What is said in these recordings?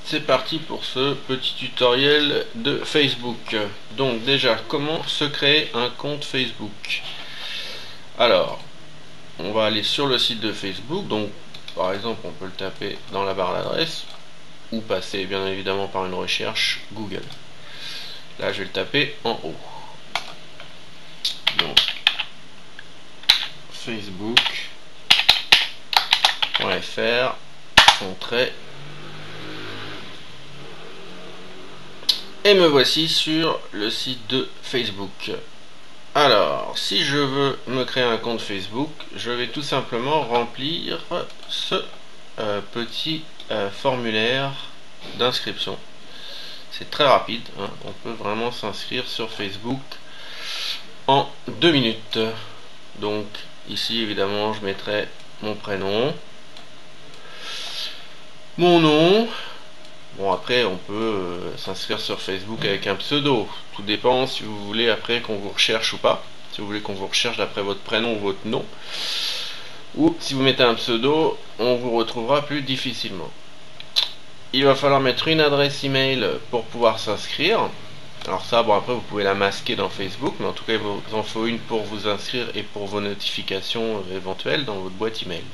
C'est parti pour ce petit tutoriel de Facebook. Donc déjà, comment se créer un compte Facebook? Alors, on va aller sur le site de Facebook. Donc, par exemple, on peut le taper dans la barre d'adresse ou passer bien évidemment par une recherche Google. Là, je vais le taper en haut. Donc, facebook.fr, entrée. Et me voici sur le site de Facebook. Alors, si je veux me créer un compte Facebook, je vais tout simplement remplir ce petit formulaire d'inscription. C'est très rapide, hein. On peut vraiment s'inscrire sur Facebook en 2 minutes. Donc, ici évidemment, je mettrai mon prénom, mon nom. Bon, après, on peut s'inscrire sur Facebook avec un pseudo. Tout dépend si vous voulez après qu'on vous recherche ou pas. Si vous voulez qu'on vous recherche d'après votre prénom ou votre nom. Ou si vous mettez un pseudo, on vous retrouvera plus difficilement. Il va falloir mettre une adresse email pour pouvoir s'inscrire. Alors ça, bon, après, vous pouvez la masquer dans Facebook. Mais en tout cas, il vous en faut une pour vous inscrire et pour vos notifications éventuelles dans votre boîte email.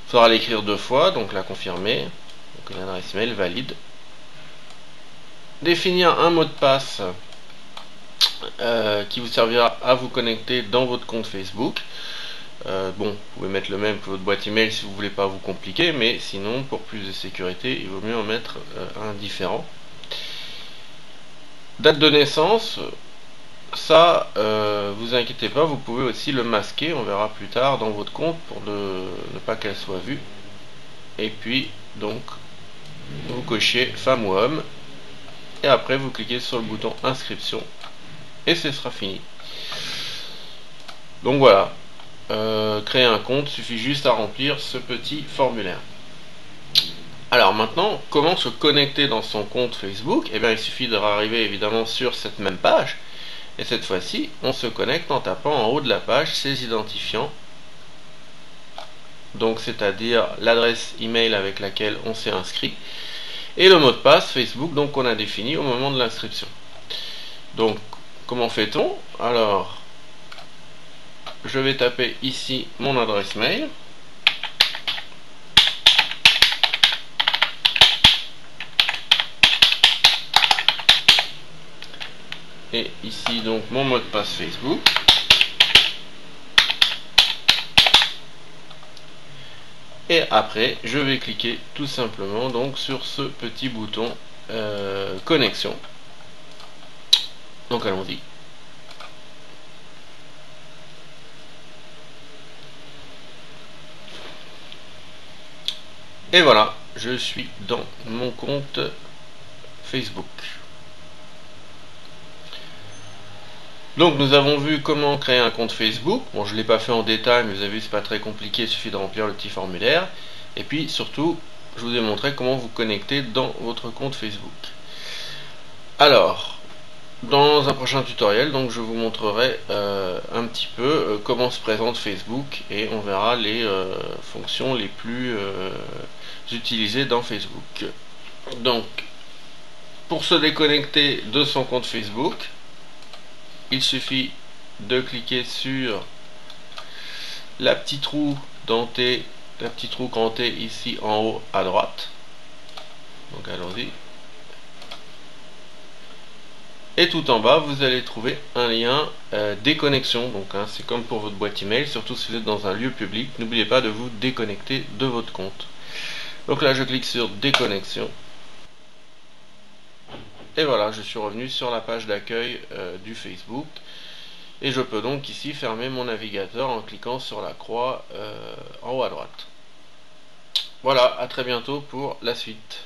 Il faudra l'écrire 2 fois, donc la confirmer. Donc une adresse email valide. Définir un mot de passe qui vous servira à vous connecter dans votre compte Facebook. Bon, vous pouvez mettre le même que votre boîte email si vous voulez pas vous compliquer, mais sinon, pour plus de sécurité, il vaut mieux en mettre un différent. Date de naissance, ça, vous inquiétez pas, vous pouvez aussi le masquer, on verra plus tard dans votre compte pour ne pas qu'elle soit vue. Et puis, donc, vous cochez femme ou homme, et après vous cliquez sur le bouton inscription, et ce sera fini. Donc voilà, créer un compte, suffit juste à remplir ce petit formulaire. Alors maintenant, comment se connecter dans son compte Facebook? Eh bien, il suffit d'arriver évidemment sur cette même page, et cette fois-ci, on se connecte en tapant en haut de la page ses identifiants. Donc, c'est-à-dire l'adresse email avec laquelle on s'est inscrit, et le mot de passe Facebook, donc qu'on a défini au moment de l'inscription. Donc, comment fait-on? Alors, je vais taper ici mon adresse mail. Et ici donc mon mot de passe Facebook. Et après, je vais cliquer tout simplement donc sur ce petit bouton connexion. Donc allons-y. Et voilà, je suis dans mon compte Facebook. Donc nous avons vu comment créer un compte Facebook. Bon, je ne l'ai pas fait en détail, mais vous avez vu, c'est pas très compliqué, il suffit de remplir le petit formulaire. Et puis surtout, je vous ai montré comment vous connecter dans votre compte Facebook. Alors, dans un prochain tutoriel, donc je vous montrerai un petit peu comment se présente Facebook et on verra les fonctions les plus utilisées dans Facebook. Donc, pour se déconnecter de son compte Facebook, il suffit de cliquer sur la petite roue dentée, la petite roue crantée ici en haut à droite. Donc allons-y. Et tout en bas, vous allez trouver un lien déconnexion. Donc c'est comme pour votre boîte email, surtout si vous êtes dans un lieu public. N'oubliez pas de vous déconnecter de votre compte. Donc là, je clique sur déconnexion. Et voilà, je suis revenu sur la page d'accueil du Facebook. Et je peux donc ici fermer mon navigateur en cliquant sur la croix en haut à droite. Voilà, à très bientôt pour la suite.